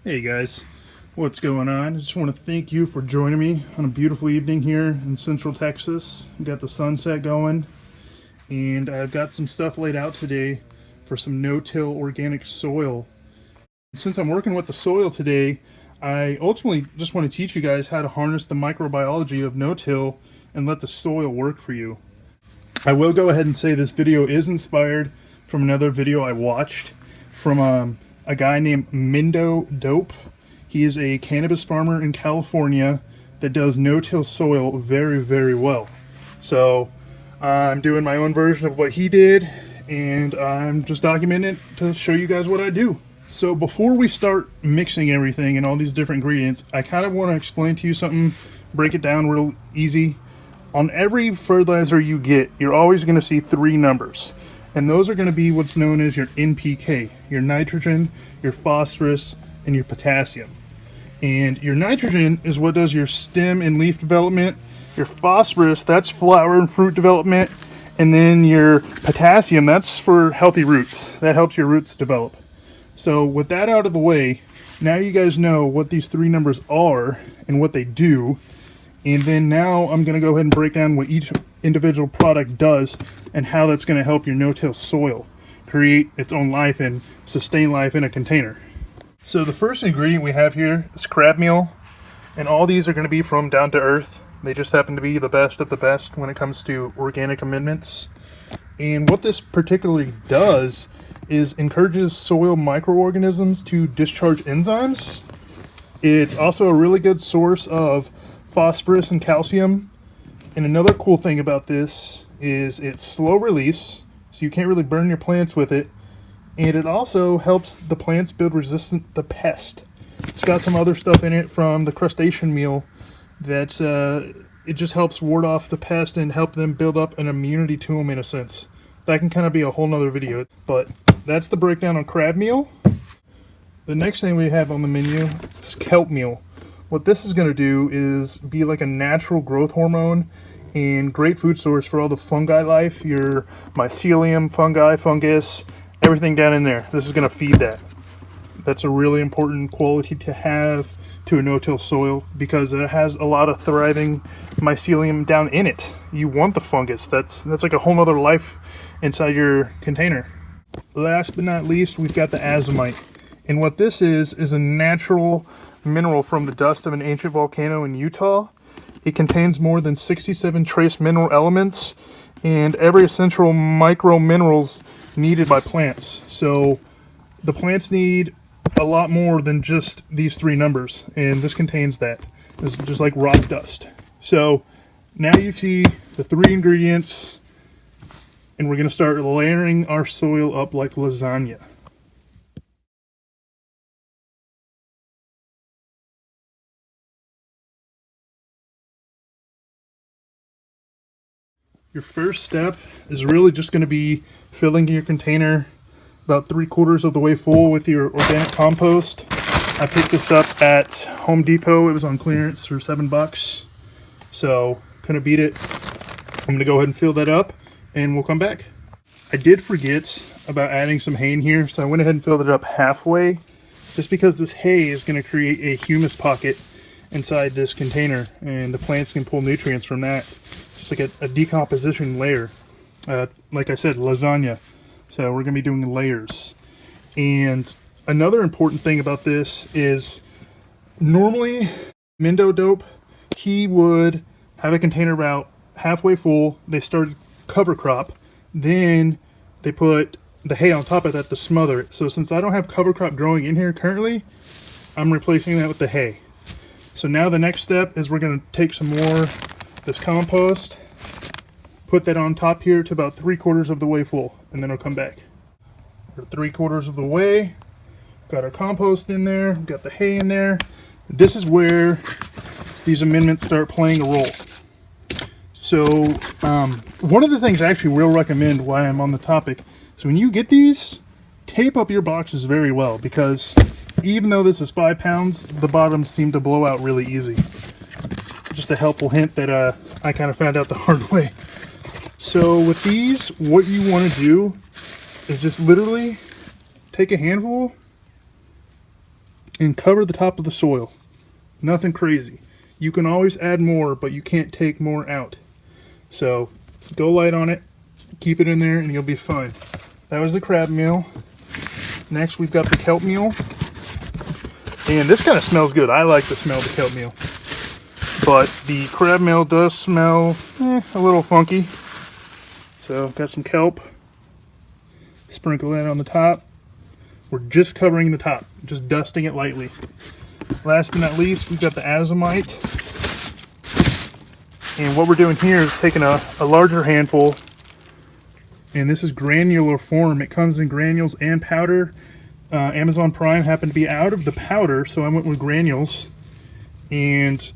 Hey guys, what's going on? I just want to thank you for joining me on a beautiful evening here in Central Texas. Got the sunset going, and I've got some stuff laid out today for some no-till organic soil. Since I'm working with the soil today, I ultimately just want to teach you guys how to harness the microbiology of no-till and let the soil work for you. I will go ahead and say this video is inspired from another video I watched from a guy named Mendo Dope. He is a cannabis farmer in California that does no-till soil very, very well. So I'm doing my own version of what he did, and I'm just documenting it to show you guys what I do. So before we start mixing everything and all these different ingredients, I kind of want to explain to you something, break it down real easy. On every fertilizer you get, you're always going to see three numbers. And those are going to be what's known as your NPK, your nitrogen, your phosphorus, and your potassium. And your nitrogen is what does your stem and leaf development. Your phosphorus, that's flower and fruit development. And then your potassium, that's for healthy roots. That helps your roots develop. So with that out of the way, now you guys know what these three numbers are and what they do. And then now I'm going to go ahead and break down what each individual product does and how that's going to help your no-till soil create its own life and sustain life in a container. So the first ingredient we have here is crab meal, and all these are going to be from Down to Earth. They just happen to be the best of the best when it comes to organic amendments. And what this particularly does is encourages soil microorganisms to discharge enzymes. It's also a really good source of phosphorus and calcium. And another cool thing about this is it's slow release, so you can't really burn your plants with it. And it also helps the plants build resistance to pest. It's got some other stuff in it from the crustacean meal that it just helps ward off the pest and help them build up an immunity to them in a sense. That can kind of be a whole nother video, but that's the breakdown on crab meal. The next thing we have on the menu is kelp meal. What this is going to do is be like a natural growth hormone and great food source for all the fungi life, your mycelium, fungi, fungus, everything down in there. This is going to feed that. That's a really important quality to have to a no-till soil because it has a lot of thriving mycelium down in it. You want the fungus. That's like a whole nother life inside your container. Last but not least, we've got the azomite. And what this is a natural mineral from the dust of an ancient volcano in Utah. It contains more than 67 trace mineral elements and every essential micro minerals needed by plants. So the plants need a lot more than just these three numbers, and this contains that. This is just like rock dust. So now you see the three ingredients, and we're going to start layering our soil up like lasagna. Your first step is really just going to be filling your container about 3/4 of the way full with your organic compost. I picked this up at Home Depot. It was on clearance for $7. So couldn't beat it. I'm going to go ahead and fill that up and we'll come back. I did forget about adding some hay in here, so I went ahead and filled it up halfway just because this hay is going to create a humus pocket inside this container and the plants can pull nutrients from that. Like a decomposition layer. Like I said, lasagna. So we're going to be doing layers. And another important thing about this is normally Mendo Dope, he would have a container about halfway full. They started cover crop. Then they put the hay on top of that to smother it. So since I don't have cover crop growing in here currently, I'm replacing that with the hay. So now the next step is we're going to take some more this compost, put that on top here to about 3/4 of the way full, and then I'll come back. We're 3/4 of the way, got our compost in there, got the hay in there. This is where these amendments start playing a role. So one of the things I actually will recommend while I'm on the topic, so when you get these, tape up your boxes very well, because even though this is 5 pounds, the bottoms seem to blow out really easy. Just a helpful hint that I kind of found out the hard way. So with these, what you want to do is just literally take a handful and cover the top of the soil. Nothing crazy. You can always add more, but you can't take more out. So go light on it, keep it in there, and you'll be fine. That was the crab meal. Next we've got the kelp meal. And this kind of smells good. I like the smell of the kelp meal. But the crab meal does smell a little funky. So got some kelp. Sprinkle that on the top. We're just covering the top, just dusting it lightly. Last but not least, we've got the azomite. And what we're doing here is taking a larger handful, and this is granular form. It comes in granules and powder. Amazon Prime happened to be out of the powder, so I went with granules. And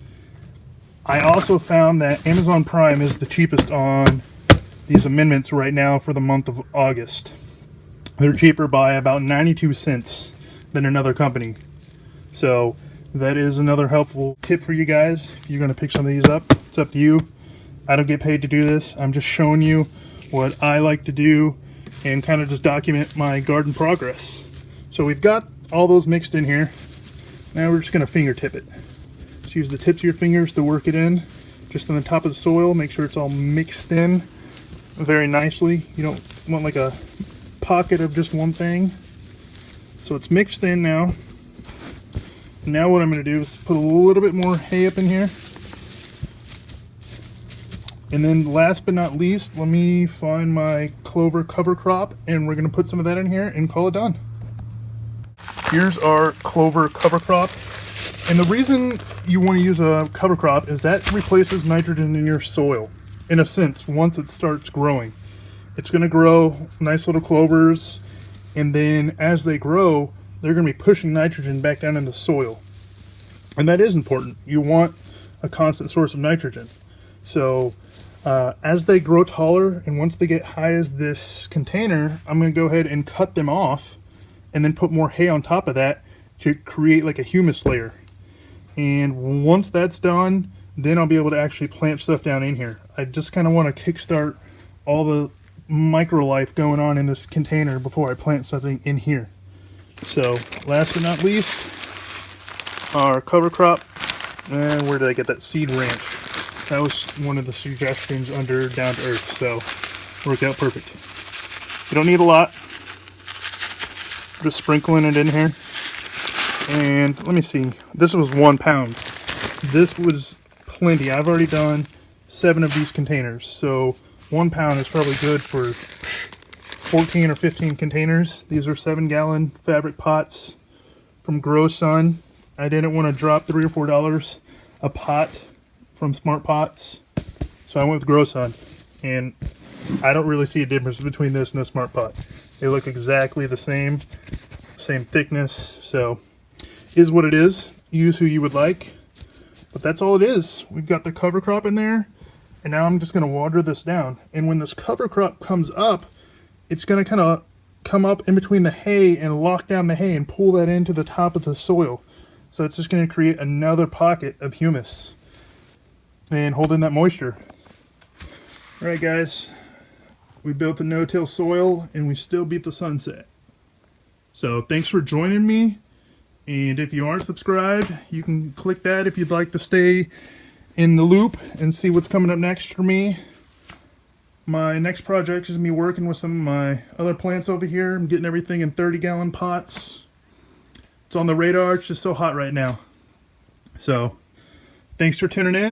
I also found that Amazon Prime is the cheapest on these amendments right now for the month of August. They're cheaper by about 92 cents than another company. So that is another helpful tip for you guys. If you're going to pick some of these up, it's up to you. I don't get paid to do this. I'm just showing you what I like to do and kind of just document my garden progress. So we've got all those mixed in here. Now we're just going to fingertip it. Just use the tips of your fingers to work it in, just on the top of the soil. Make sure it's all mixed in very nicely. You don't want like a pocket of just one thing. So it's mixed in now. Now what I'm going to do is put a little bit more hay up in here. And then last but not least, let me find my clover cover crop, and we're going to put some of that in here and call it done. Here's our clover cover crop. And the reason you want to use a cover crop is that replaces nitrogen in your soil. In a sense, once it starts growing. It's going to grow nice little clovers, and then as they grow, they're going to be pushing nitrogen back down in the soil. And that is important. You want a constant source of nitrogen. So as they grow taller, and once they get high as this container, I'm going to go ahead and cut them off and then put more hay on top of that to create like a humus layer. And once that's done, then I'll be able to actually plant stuff down in here. I just kind of want to kickstart all the micro life going on in this container before I plant something in here. So last but not least, our cover crop. And where did I get that? Seed Ranch. That was one of the suggestions under Down to Earth, so worked out perfect. You don't need a lot. Just sprinkling it in here. And let me see. This was 1 pound. This was plenty. I've already done 7 of these containers, so 1 pound is probably good for 14 or 15 containers. These are 7-gallon fabric pots from Grow Sun. I didn't want to drop $3 or $4 a pot from Smart Pots, so I went with Grow Sun. And I don't really see a difference between this and a Smart Pot. They look exactly the same thickness, so is what it is. Use who you would like, but that's all it is. We've got the cover crop in there, and now I'm just going to water this down. And when this cover crop comes up, it's going to kind of come up in between the hay and lock down the hay and pull that into the top of the soil. So it's just going to create another pocket of humus and hold in that moisture. Alright guys, we built the no-till soil and we still beat the sunset. So thanks for joining me, and if you aren't subscribed, you can click that if you'd like to stay in the loop and see what's coming up next for me. My next project is me working with some of my other plants over here. I'm getting everything in 30-gallon pots. It's on the radar. It's just so hot right now. So thanks for tuning in.